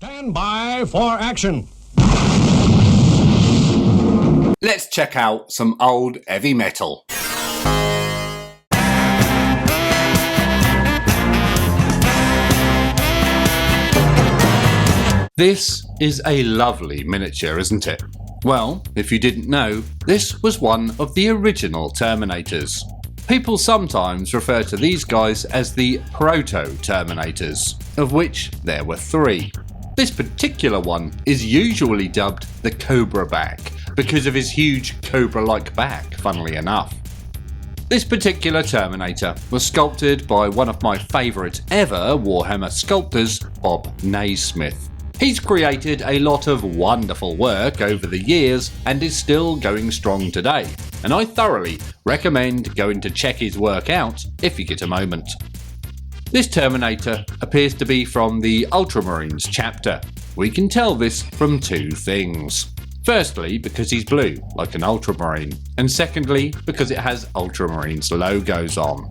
Stand by for action. Let's check out some old heavy metal. This is a lovely miniature, isn't it? Well, if you didn't know, this was one of the original Terminators. People sometimes refer to these guys as the proto-Terminators, of which there were 3. This particular one is usually dubbed the Cobra Back because of his huge cobra-like back, funnily enough. This particular Terminator was sculpted by one of my favourite ever Warhammer sculptors, Bob Naismith. He's created a lot of wonderful work over the years and is still going strong today, and I thoroughly recommend going to check his work out if you get a moment. This Terminator appears to be from the Ultramarines chapter. We can tell this from 2 things. Firstly, because he's blue, like an Ultramarine, and secondly, because it has Ultramarines logos on.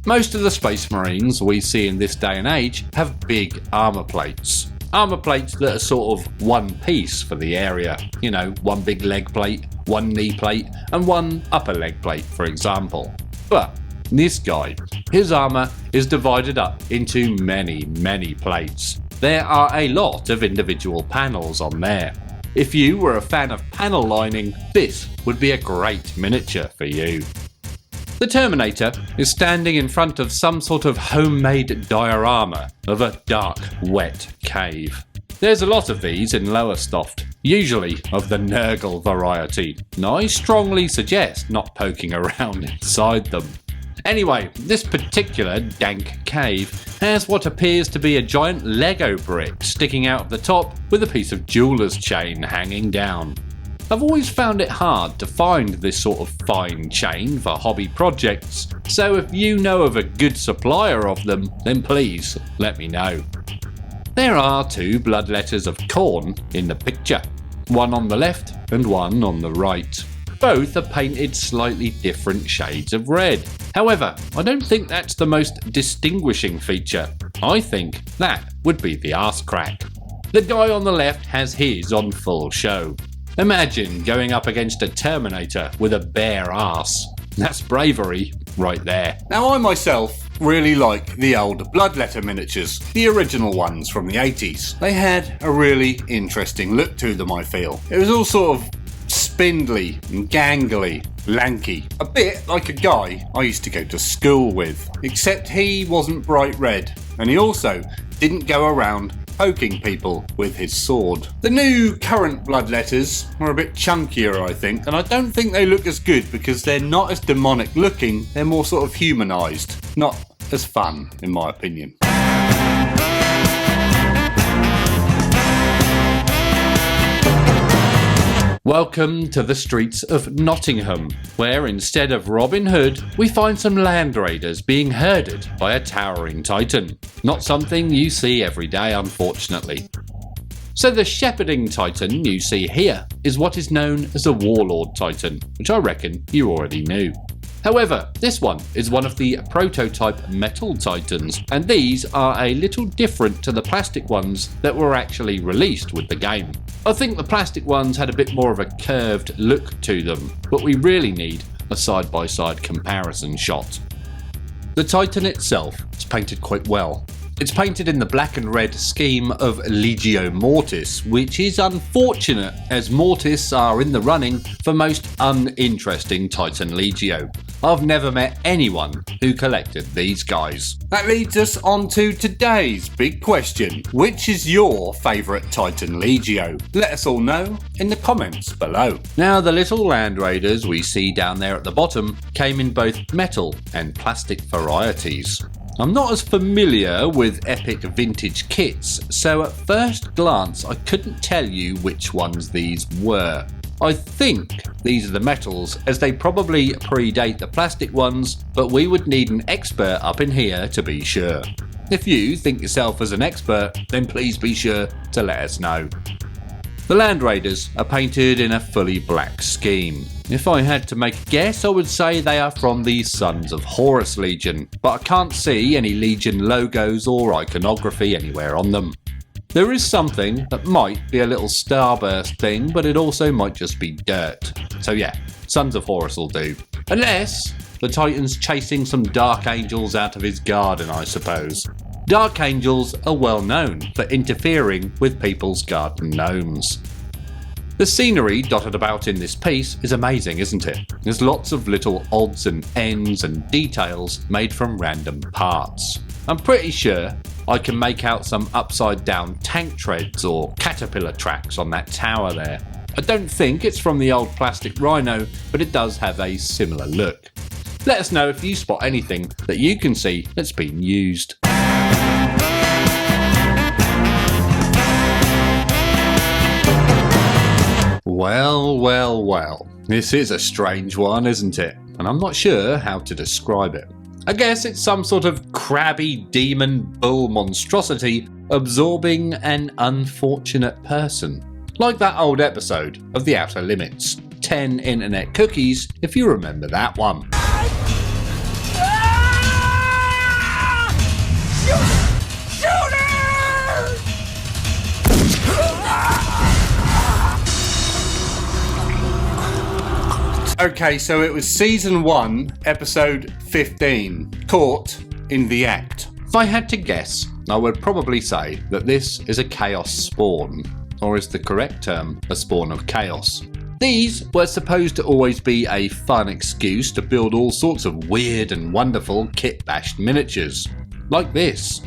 Most of the Space Marines we see in this day and age have big armour plates. Armour plates that are sort of one piece for the area. You know, one big leg plate, one knee plate, and one upper leg plate, for example. But this guy, his armour is divided up into many plates. There are a lot of individual panels on there. If you were a fan of panel lining, this would be a great miniature for you. The Terminator is standing in front of some sort of homemade diorama of a dark, wet cave. There's a lot of these in Lowestoft, usually of the Nurgle variety, and I strongly suggest not poking around inside them. Anyway, this particular dank cave has what appears to be a giant Lego brick sticking out of the top with a piece of jeweller's chain hanging down. I've always found it hard to find this sort of fine chain for hobby projects, so if you know of a good supplier of them, then please let me know. There are 2 Bloodletters of Khorne in the picture, one on the left and one on the right. Both are painted slightly different shades of red. However, I don't think that's the most distinguishing feature. I think that would be the arse crack. The guy on the left has his on full show. Imagine going up against a Terminator with a bare arse. That's bravery right there. Now I myself really like the old Bloodletter miniatures, the original ones from the 80s. They had a really interesting look to them, I feel. It was all sort of spindly and gangly, lanky. A bit like a guy I used to go to school with, except he wasn't bright red, and he also didn't go around poking people with his sword. The new current Bloodletters are a bit chunkier, I think, and I don't think they look as good because they're not as demonic looking, they're more sort of humanised. Not as fun, in my opinion. Welcome to the streets of Nottingham, where instead of Robin Hood, we find some land raiders being herded by a towering titan. Not something you see every day, unfortunately. So the shepherding titan you see here is what is known as a Warlord Titan, which I reckon you already knew. However, this one is one of the prototype metal titans, and these are a little different to the plastic ones that were actually released with the game. I think the plastic ones had a bit more of a curved look to them, but we really need a side-by-side comparison shot. The Titan itself is painted quite well. It's painted in the black and red scheme of Legio Mortis, which is unfortunate as Mortis are in the running for most uninteresting Titan Legio. I've never met anyone who collected these guys. That leads us on to today's big question. Which is your favourite Titan Legio? Let us all know in the comments below. Now, the little land raiders we see down there at the bottom came in both metal and plastic varieties. I'm not as familiar with epic vintage kits, so at first glance I couldn't tell you which ones these were. I think these are the metals, as they probably predate the plastic ones, but we would need an expert up in here to be sure. If you think yourself as an expert, then please be sure to let us know. The Land Raiders are painted in a fully black scheme. If I had to make a guess, I would say they are from the Sons of Horus Legion, but I can't see any Legion logos or iconography anywhere on them. There is something that might be a little starburst thing, but it also might just be dirt. So yeah, Sons of Horus will do. Unless the Titan's chasing some Dark Angels out of his garden, I suppose. Dark Angels are well known for interfering with people's garden gnomes. The scenery dotted about in this piece is amazing, isn't it? There's lots of little odds and ends and details made from random parts. I'm pretty sure I can make out some upside down tank treads or caterpillar tracks on that tower there. I don't think it's from the old plastic rhino, but it does have a similar look. Let us know if you spot anything that you can see that's been used. Well, this is a strange one, isn't it? And I'm not sure how to describe it. I guess it's some sort of crabby demon bull monstrosity absorbing an unfortunate person. Like that old episode of The Outer Limits, 10 Internet Cookies, if you remember that one. Okay, so it was season 1, episode 15, Caught in the Act. If I had to guess, I would probably say that this is a chaos spawn, or is the correct term a spawn of chaos. These were supposed to always be a fun excuse to build all sorts of weird and wonderful kitbashed miniatures, like this.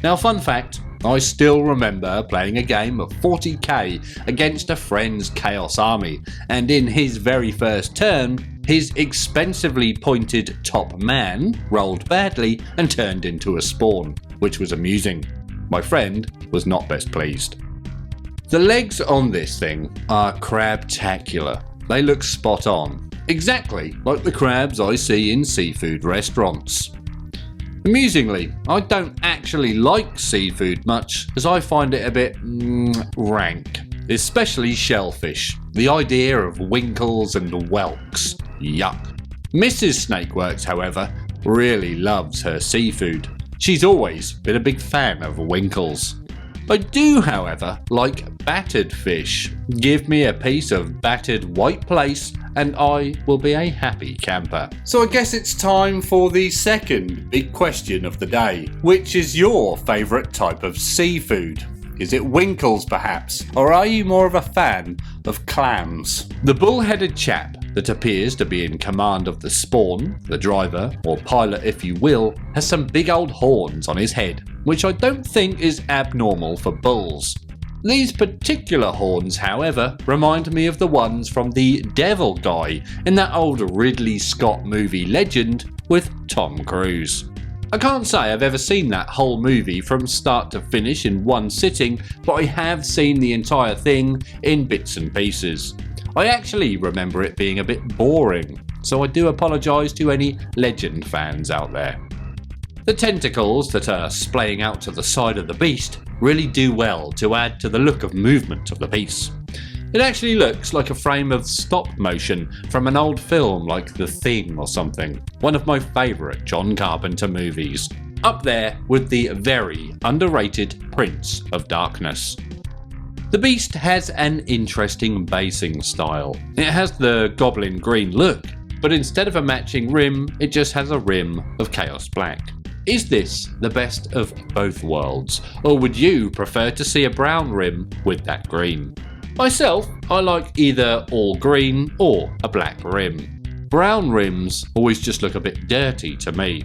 Now, fun fact, I still remember playing a game of 40k against a friend's Chaos army, and in his very first turn, his expensively pointed top man rolled badly and turned into a spawn, which was amusing. My friend was not best pleased. The legs on this thing are crabtacular. They look spot on, exactly like the crabs I see in seafood restaurants. Amusingly, I don't actually like seafood much, as I find it a bit rank, especially shellfish. The idea of winkles and whelks, yuck. Mrs. Snakeworks, however, really loves her seafood. She's always been a big fan of winkles. I do, however, like battered fish. Give me a piece of battered white plaice and I will be a happy camper. So I guess it's time for the second big question of the day. Which is your favourite type of seafood? Is it winkles perhaps? Or are you more of a fan of clams? The bull-headed chap that appears to be in command of the spawn, the driver, or pilot if you will, has some big old horns on his head, which I don't think is abnormal for bulls. These particular horns, however, remind me of the ones from the Devil Guy in that old Ridley Scott movie Legend with Tom Cruise. I can't say I've ever seen that whole movie from start to finish in one sitting, but I have seen the entire thing in bits and pieces. I actually remember it being a bit boring, so I do apologise to any Legend fans out there. The tentacles that are splaying out to the side of the beast really do well to add to the look of movement of the piece. It actually looks like a frame of stop motion from an old film like The Thing or something, one of my favourite John Carpenter movies, up there with the very underrated Prince of Darkness. The beast has an interesting basing style. It has the goblin-green look, but instead of a matching rim, it just has a rim of chaos black. Is this the best of both worlds, or would you prefer to see a brown rim with that green? Myself, I like either all green or a black rim. Brown rims always just look a bit dirty to me.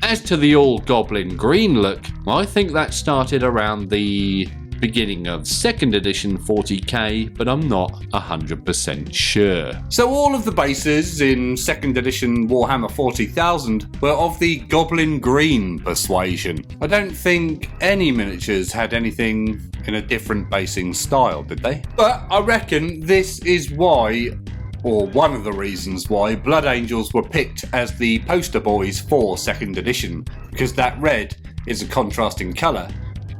As to the all goblin green look, I think that started around the beginning of 2nd edition 40k, but I'm not 100% sure. So all of the bases in 2nd edition Warhammer 40,000 were of the goblin green persuasion. I don't think any miniatures had anything in a different basing style, did they? But I reckon this is why, or one of the reasons why, Blood Angels were picked as the poster boys for 2nd edition, because that red is a contrasting colour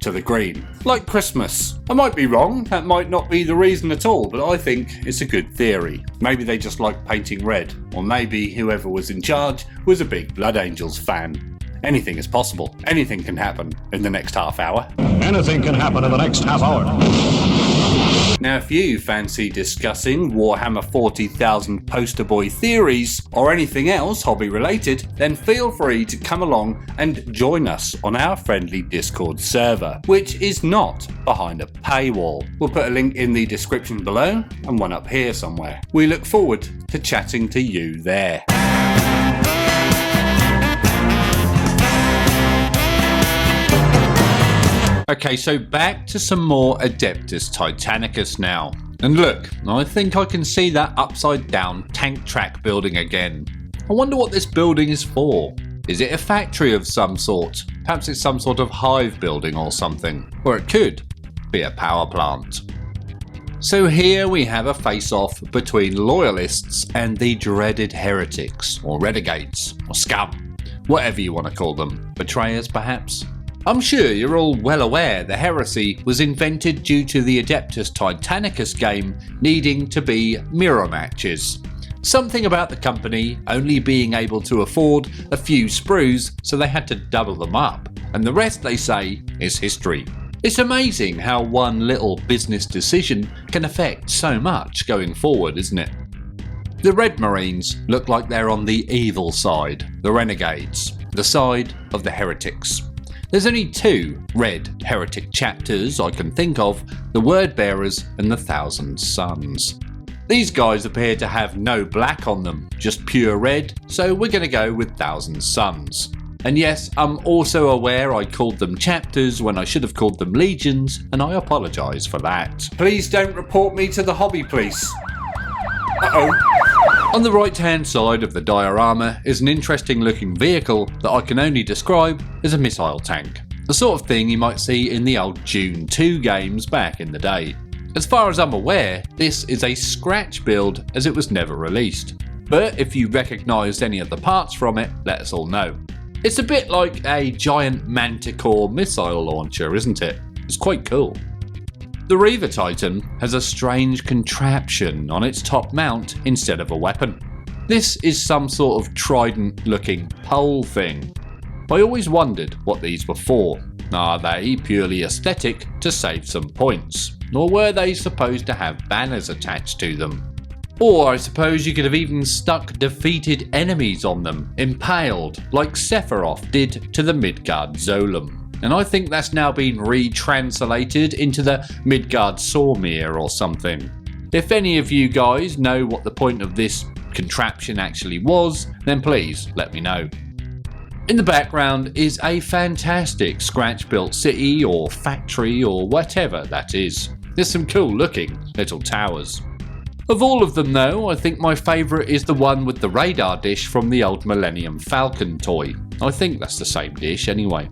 to the green. Like Christmas. I might be wrong, that might not be the reason at all, but I think it's a good theory. Maybe they just like painting red, or maybe whoever was in charge was a big Blood Angels fan. Anything is possible. Anything can happen in the next half hour. Anything can happen in the next half hour. Now, if you fancy discussing Warhammer 40,000 poster boy theories or anything else hobby related, then feel free to come along and join us on our friendly Discord server, which is not behind a paywall. We'll put a link in the description below and one up here somewhere. We look forward to chatting to you there. Okay, so back to some more Adeptus Titanicus now. And look, I think I can see that upside down tank track building again. I wonder what this building is for. Is it a factory of some sort? Perhaps it's some sort of hive building or something. Or it could be a power plant. So here we have a face-off between loyalists and the dreaded heretics, or renegades, or scum, whatever you want to call them. Betrayers, perhaps? I'm sure you're all well aware the heresy was invented due to the Adeptus Titanicus game needing to be mirror matches. Something about the company only being able to afford a few sprues, so they had to double them up, and the rest, they say, is history. It's amazing how one little business decision can affect so much going forward, isn't it? The Red Marines look like they're on the evil side, the renegades, the side of the heretics. There's only two red heretic chapters I can think of, the Word Bearers and the Thousand Sons. These guys appear to have no black on them, just pure red, so we're going to go with Thousand Sons. And yes, I'm also aware I called them chapters when I should have called them legions, and I apologise for that. Please don't report me to the hobby police. Uh-oh. On the right hand side of the diorama is an interesting looking vehicle that I can only describe as a missile tank. The sort of thing you might see in the old Dune 2 games back in the day. As far as I'm aware, this is a scratch build as it was never released. But if you recognised any of the parts from it, let us all know. It's a bit like a giant manticore missile launcher, isn't it? It's quite cool. The Reaver Titan has a strange contraption on its top mount instead of a weapon. This is some sort of trident looking pole thing. I always wondered what these were for. Are they purely aesthetic to save some points? Or were they supposed to have banners attached to them? Or I suppose you could have even stuck defeated enemies on them, impaled, like Sephiroth did to the Midgard Zolom. And I think that's now been retranslated into the Midgard Sormir or something. If any of you guys know what the point of this contraption actually was, then please let me know. In the background is a fantastic scratch-built city or factory or whatever that is. There's some cool looking little towers. Of all of them though, I think my favourite is the one with the radar dish from the old Millennium Falcon toy. I think that's the same dish anyway.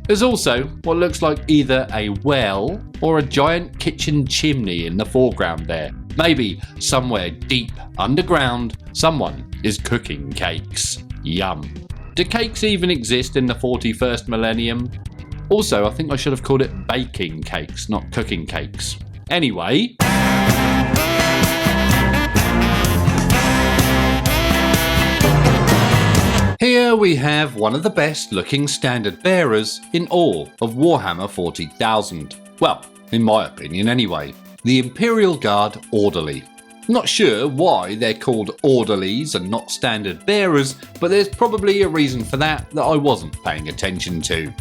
There's also what looks like either a well or a giant kitchen chimney in the foreground there. Maybe somewhere deep underground, someone is cooking cakes. Yum. Do cakes even exist in the 41st millennium? Also, I think I should have called it baking cakes, not cooking cakes. Anyway. Here we have one of the best looking standard bearers in all of Warhammer 40,000. Well, in my opinion anyway. The Imperial Guard Orderly. Not sure why they're called orderlies and not standard bearers, but there's probably a reason for that I wasn't paying attention to.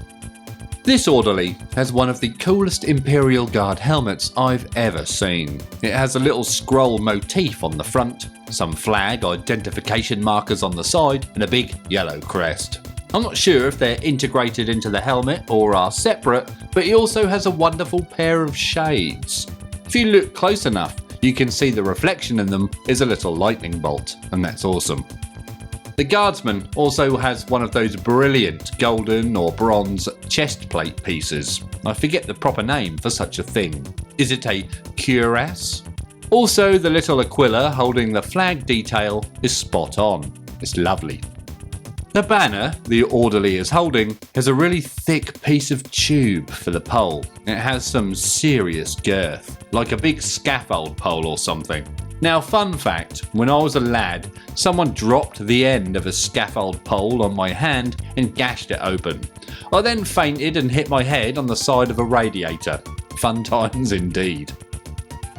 This orderly has one of the coolest Imperial Guard helmets I've ever seen. It has a little scroll motif on the front, some flag identification markers on the side, and a big yellow crest. I'm not sure if they're integrated into the helmet or are separate, but he also has a wonderful pair of shades. If you look close enough, you can see the reflection in them is a little lightning bolt, and that's awesome. The Guardsman also has one of those brilliant golden or bronze chest plate pieces. I forget the proper name for such a thing. Is it a cuirass? Also, the little Aquila holding the flag detail is spot on. It's lovely. The banner the orderly is holding has a really thick piece of tube for the pole. It has some serious girth, like a big scaffold pole or something. Now, fun fact, when I was a lad, someone dropped the end of a scaffold pole on my hand and gashed it open. I then fainted and hit my head on the side of a radiator. Fun times indeed.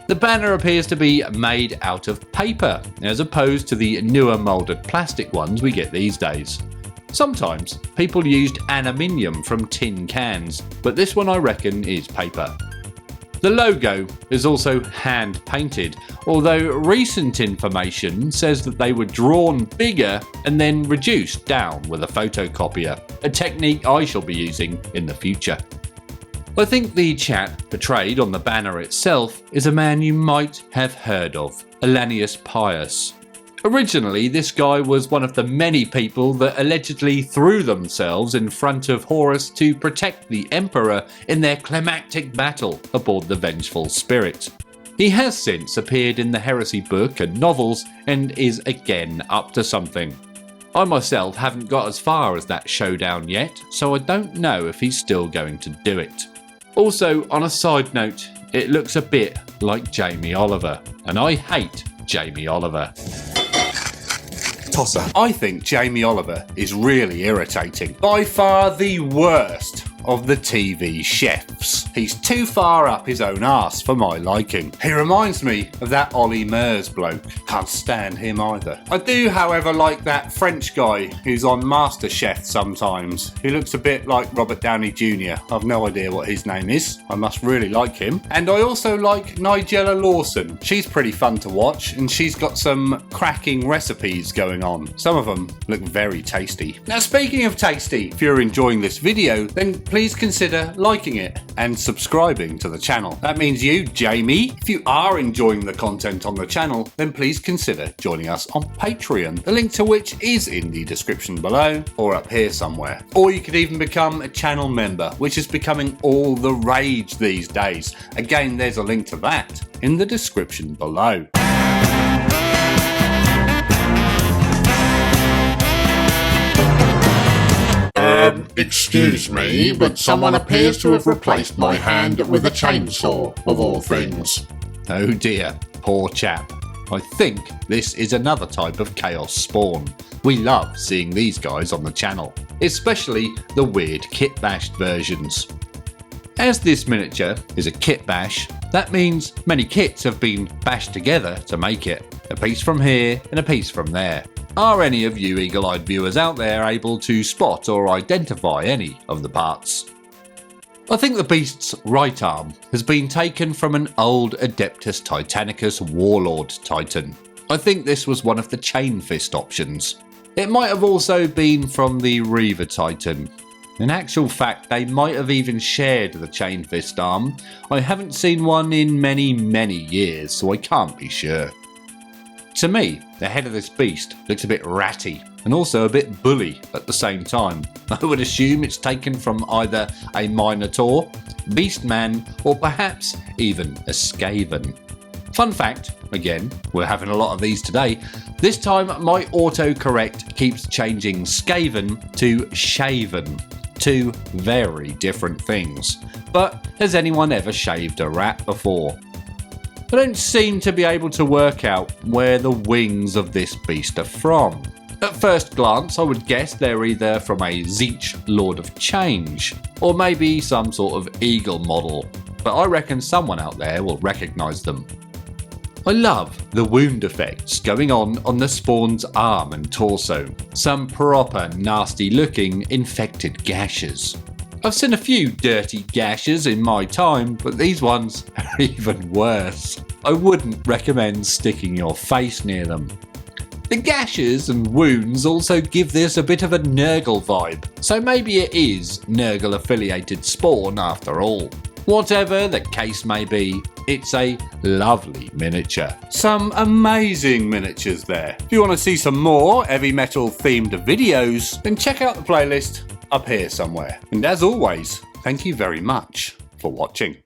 The banner appears to be made out of paper, as opposed to the newer moulded plastic ones we get these days. Sometimes people used aluminium from tin cans, but this one I reckon is paper. The logo is also hand painted, although recent information says that they were drawn bigger and then reduced down with a photocopier, a technique I shall be using in the future. I think the chap portrayed on the banner itself is a man you might have heard of, Elanius Pius. Originally, this guy was one of the many people that allegedly threw themselves in front of Horus to protect the Emperor in their climactic battle aboard the Vengeful Spirit. He has since appeared in the Heresy book and novels and is again up to something. I myself haven't got as far as that showdown yet, so I don't know if he's still going to do it. Also, on a side note, it looks a bit like Jamie Oliver, and I hate Jamie Oliver. Tosser. I think Jamie Oliver is really irritating. By far the worst of the TV chefs. He's too far up his own arse for my liking. He reminds me of that Ollie Murs bloke. Can't stand him either. I do, however, like that French guy who's on MasterChef sometimes. He looks a bit like Robert Downey Jr. I've no idea what his name is. I must really like him. And I also like Nigella Lawson. She's pretty fun to watch and she's got some cracking recipes going on. Some of them look very tasty. Now, speaking of tasty, if you're enjoying this video, then please consider liking it and subscribing to the channel. That means you, Jamie. If you are enjoying the content on the channel, then please consider joining us on Patreon, the link to which is in the description below or up here somewhere. Or you could even become a channel member, which is becoming all the rage these days. Again, there's a link to that in the description below. Excuse me, but someone appears to have replaced my hand with a chainsaw, of all things. Oh dear, poor chap. I think this is another type of Chaos Spawn. We love seeing these guys on the channel, especially the weird kitbashed versions. As this miniature is a kitbash, that means many kits have been bashed together to make it. A piece from here and a piece from there. Are any of you eagle-eyed viewers out there able to spot or identify any of the parts? I think the beast's right arm has been taken from an old Adeptus Titanicus Warlord Titan. I think this was one of the chain fist options. It might have also been from the Reaver Titan. In actual fact, they might have even shared the chain fist arm. I haven't seen one in many years, so I can't be sure. To me, the head of this beast looks a bit ratty and also a bit bully at the same time. I would assume it's taken from either a Minotaur, Beastman, or perhaps even a Skaven. Fun fact, again, we're having a lot of these today, this time my autocorrect keeps changing Skaven to Shaven. Two very different things. But has anyone ever shaved a rat before? I don't seem to be able to work out where the wings of this beast are from. At first glance, I would guess they're either from a Tzeentch Lord of Change, or maybe some sort of eagle model, but I reckon someone out there will recognise them. I love the wound effects going on the Spawn's arm and torso, some proper nasty looking infected gashes. I've seen a few dirty gashes in my time, but these ones are even worse. I wouldn't recommend sticking your face near them. The gashes and wounds also give this a bit of a Nurgle vibe, so maybe it is Nurgle affiliated Spawn after all. Whatever the case may be, it's a lovely miniature. Some amazing miniatures there. If you want to see some more heavy metal themed videos, then check out the playlist up here somewhere. And as always, thank you very much for watching.